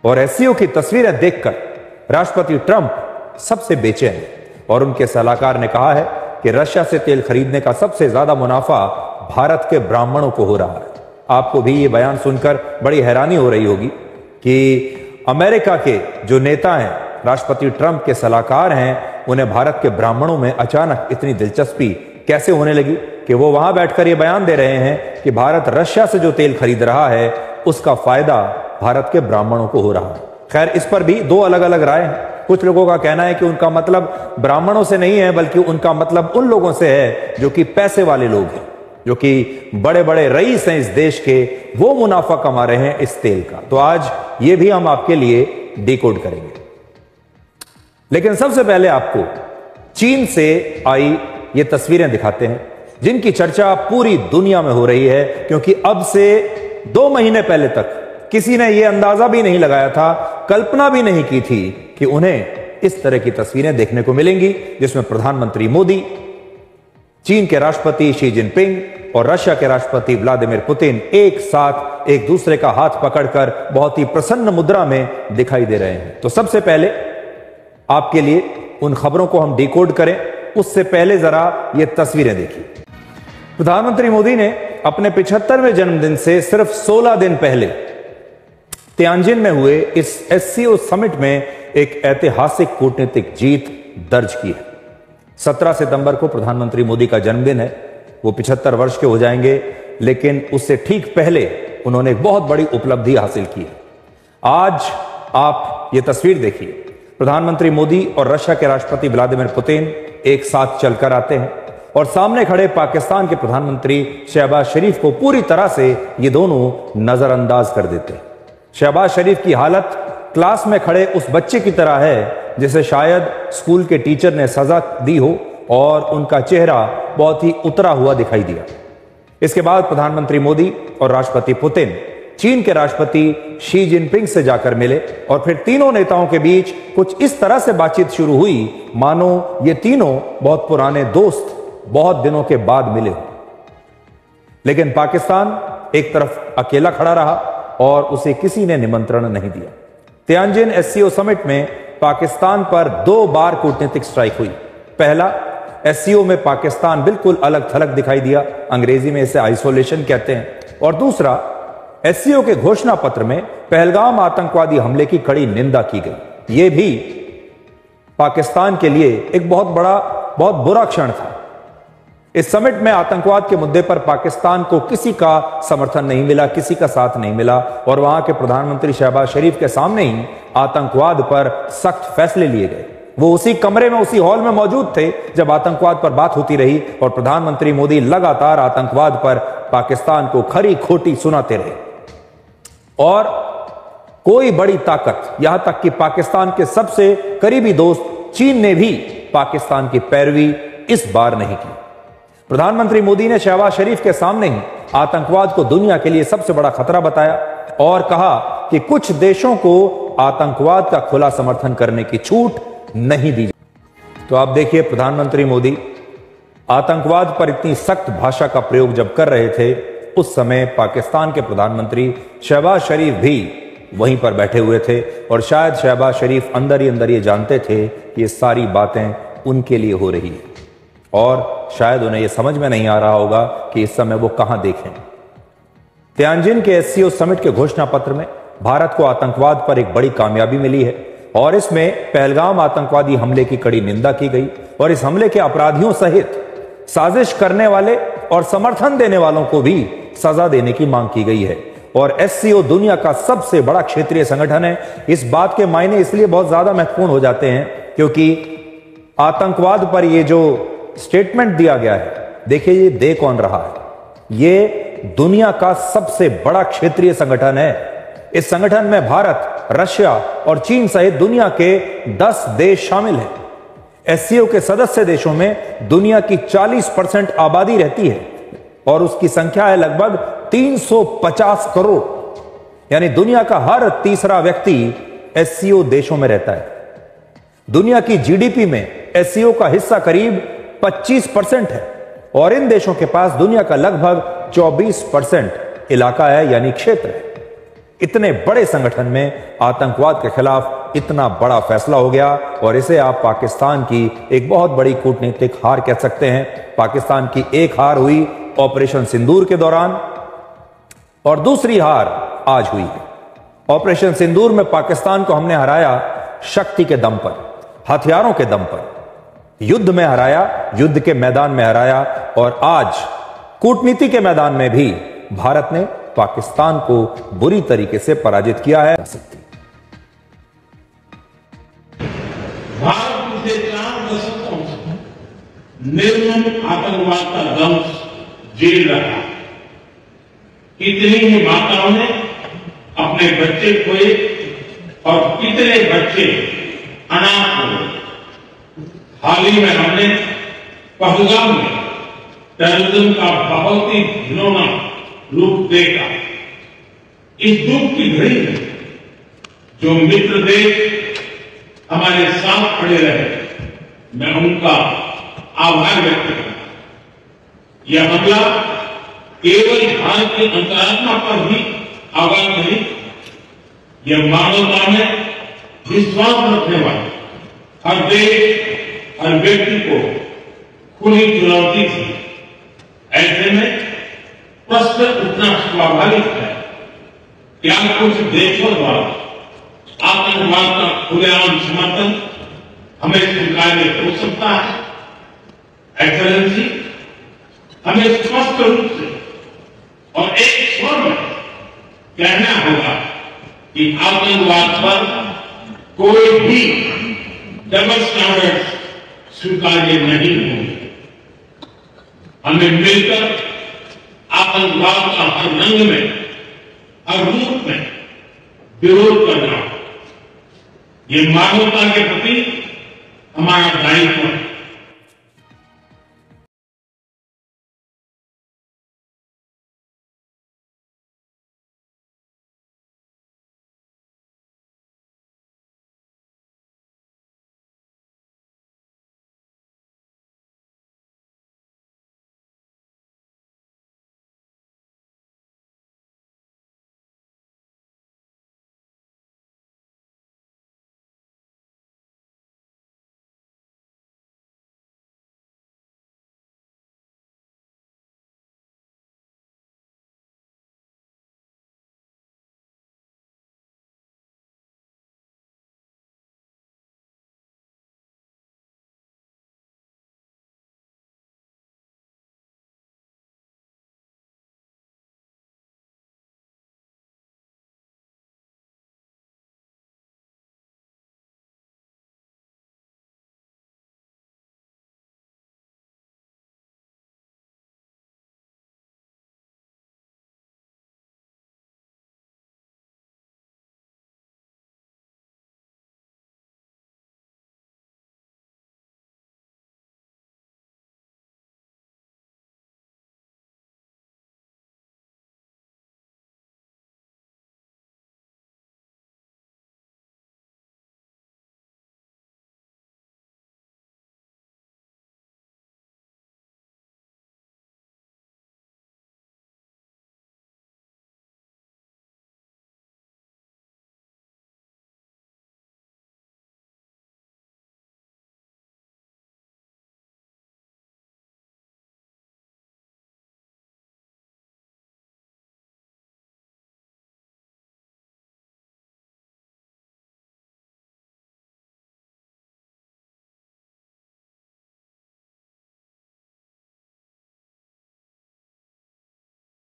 और एससीओ की तस्वीरें देखकर राष्ट्रपति ट्रंप सबसे बेचैन हैं और उनके सलाहकार ने कहा है कि रशिया से तेल खरीदने का सबसे ज्यादा मुनाफा भारत के ब्राह्मणों को हो रहा है। आपको भी ये बयान सुनकर बड़ी हैरानी हो रही होगी कि अमेरिका के जो नेता हैं, राष्ट्रपति ट्रंप के सलाहकार हैं, उन्हें भारत के ब्राह्मणों में अचानक इतनी दिलचस्पी कैसे होने लगी कि वो वहां बैठकर ये बयान दे रहे हैं कि भारत रशिया से जो तेल खरीद रहा है उसका फायदा भारत के ब्राह्मणों को हो रहा है। खैर, इस पर भी दो अलग अलग राय हैं। कुछ लोगों का कहना है कि उनका मतलब ब्राह्मणों से नहीं है, बल्कि उनका मतलब उन लोगों से है जो कि पैसे वाले लोग हैं, जो कि बड़े बड़े रईस हैं इस देश के, वो मुनाफा कमा रहे हैं इस तेल का। तो आज ये भी हम आपके लिए डिकोड करेंगे। लेकिन सबसे पहले आपको चीन से आई ये तस्वीरें दिखाते हैं जिनकी चर्चा पूरी दुनिया में हो रही है, क्योंकि अब से 2 महीने पहले तक किसी ने यह अंदाजा भी नहीं लगाया था, कल्पना भी नहीं की थी कि उन्हें इस तरह की तस्वीरें देखने को मिलेंगी जिसमें प्रधानमंत्री मोदी, चीन के राष्ट्रपति शी जिनपिंग और रशिया के राष्ट्रपति व्लादिमीर पुतिन एक साथ एक दूसरे का हाथ पकड़कर बहुत ही प्रसन्न मुद्रा में दिखाई दे रहे हैं। तो सबसे पहले आपके लिए उन खबरों को हम डिकोड करें, उससे पहले जरा ये तस्वीरें देखिए। प्रधानमंत्री मोदी ने अपने 75वें जन्मदिन से सिर्फ 16 दिन पहले तियानजिन में हुए इस एससीओ समिट में एक ऐतिहासिक कूटनीतिक जीत दर्ज की है। 17 सितंबर को प्रधानमंत्री मोदी का जन्मदिन है, वो 75 वर्ष के हो जाएंगे, लेकिन उससे ठीक पहले उन्होंने एक बहुत बड़ी उपलब्धि हासिल की है। आज आप ये तस्वीर देखिए, प्रधानमंत्री मोदी और रशिया के राष्ट्रपति व्लादिमीर पुतिन एक साथ चलकर आते हैं और सामने खड़े पाकिस्तान के प्रधानमंत्री शहबाज शरीफ को पूरी तरह से ये दोनों नजरअंदाज कर देते हैं। शहबाज शरीफ की हालत क्लास में खड़े उस बच्चे की तरह है जिसे शायद स्कूल के टीचर ने सजा दी हो और उनका चेहरा बहुत ही उतरा हुआ दिखाई दिया। इसके बाद प्रधानमंत्री मोदी और राष्ट्रपति पुतिन चीन के राष्ट्रपति शी जिनपिंग से जाकर मिले और फिर तीनों नेताओं के बीच कुछ इस तरह से बातचीत शुरू हुई मानो ये तीनों बहुत पुराने दोस्त बहुत दिनों के बाद मिले हो। लेकिन पाकिस्तान एक तरफ अकेला खड़ा रहा और उसे किसी ने निमंत्रण नहीं दिया। तियानजिन एससीओ समिट में पाकिस्तान पर 2 बार कूटनीतिक स्ट्राइक हुई। पहला, एससीओ में पाकिस्तान बिल्कुल अलग थलग दिखाई दिया, अंग्रेजी में इसे आइसोलेशन कहते हैं। और दूसरा, एससीओ के घोषणा पत्र में पहलगाम आतंकवादी हमले की कड़ी निंदा की गई। यह भी पाकिस्तान के लिए एक बहुत बुरा क्षण था। इस समिट में आतंकवाद के मुद्दे पर पाकिस्तान को किसी का समर्थन नहीं मिला, किसी का साथ नहीं मिला और वहां के प्रधानमंत्री शहबाज शरीफ के सामने ही आतंकवाद पर सख्त फैसले लिए गए। वो उसी कमरे में, उसी हॉल में मौजूद थे जब आतंकवाद पर बात होती रही और प्रधानमंत्री मोदी लगातार आतंकवाद पर पाकिस्तान को खरी खोटी सुनाते रहे। और कोई बड़ी ताकत, यहां तक कि पाकिस्तान के सबसे करीबी दोस्त चीन ने भी पाकिस्तान की पैरवी इस बार नहीं की। प्रधानमंत्री मोदी ने शहबाज शरीफ के सामने ही आतंकवाद को दुनिया के लिए सबसे बड़ा खतरा बताया और कहा कि कुछ देशों को आतंकवाद का खुला समर्थन करने की छूट नहीं दी। तो आप देखिए, प्रधानमंत्री मोदी आतंकवाद पर इतनी सख्त भाषा का प्रयोग जब कर रहे थे, उस समय पाकिस्तान के प्रधानमंत्री शहबाज शरीफ भी वहीं पर बैठे हुए थे और शायद शहबाज शरीफ अंदर ही अंदर ये जानते थे कि ये सारी बातें उनके लिए हो रही है और शायद उन्हें यह समझ में नहीं आ रहा होगा कि इस समय वो कहां देखें। तियानजिन के एससीओ समिट के घोषणा पत्र में भारत को आतंकवाद पर एक बड़ी कामयाबी मिली है और इसमें पहलगाम आतंकवादी हमले की कड़ी निंदा की गई और इस हमले के अपराधियों सहित साजिश करने वाले और समर्थन देने वालों को भी सजा देने की मांग की गई है। और एससीओ दुनिया का सबसे बड़ा क्षेत्रीय संगठन है। इस बात के मायने इसलिए बहुत ज्यादा महत्वपूर्ण हो जाते हैं क्योंकि आतंकवाद पर यह जो स्टेटमेंट दिया गया है, देखिए ये दे कौन रहा है। ये दुनिया का सबसे बड़ा क्षेत्रीय संगठन है। इस संगठन में भारत, रशिया और चीन सहित दुनिया के 10 देश शामिल हैं। एससीओ के सदस्य देशों में दुनिया की 40% आबादी रहती है और उसकी संख्या है लगभग 350 करोड़, यानी दुनिया का हर तीसरा व्यक्ति एससीओ देशों में रहता है। दुनिया की जीडीपी में एससीओ का हिस्सा करीब 25% है और इन देशों के पास दुनिया का लगभग 24% इलाका है, यानी क्षेत्र है। इतने बड़े संगठन में आतंकवाद के खिलाफ इतना बड़ा फैसला हो गया और इसे आप पाकिस्तान की एक बहुत बड़ी कूटनीतिक हार कह सकते हैं। पाकिस्तान की एक हार हुई ऑपरेशन सिंदूर के दौरान और दूसरी हार आज हुई है। ऑपरेशन सिंदूर में पाकिस्तान को हमने हराया शक्ति के दम पर, हथियारों के दम पर, युद्ध में हराया, युद्ध के मैदान में हराया और आज कूटनीति के मैदान में भी भारत ने पाकिस्तान को बुरी तरीके से पराजित किया है। भारत पिछले 4 दशकों से निर्मम आतंकवाद का दंश झेल रहा है। कितनी ही माताओं ने अपने बच्चे खोए और कितने बच्चे अनाथ हो गए। हाल ही में हमने पहलगाम में टेररिज्म का बहुत ही घिनौना रूप देखा। इस दुख की घड़ी में जो मित्र देश हमारे साथ खड़े रहे, मैं उनका आभार व्यक्त करता हूं। यह हमला केवल भारत की अंतरात्मा पर ही आघात नहीं, यह मानवता में विश्वास रखने वाले हर देश, हर व्यक्ति को खुली चुनौती थी। ऐसे में प्रश्न उठना स्वाभाविक है, क्या कुछ देशों द्वारा आतंकवाद का खुलेआम समर्थन हमें स्वीकार्य हो सकता है? एक्सेलेंसी, हमें स्पष्ट रूप से और एक स्वर में कहना होगा कि आतंकवाद पर कोई भी डबल स्टैंडर्ड स्वीकार्य नहीं होंगे। हमें मिलकर आतंकवाद का हर रंग में, हर रूप में विरोध करना, ये मानवता के प्रति हमारा दायित्व है।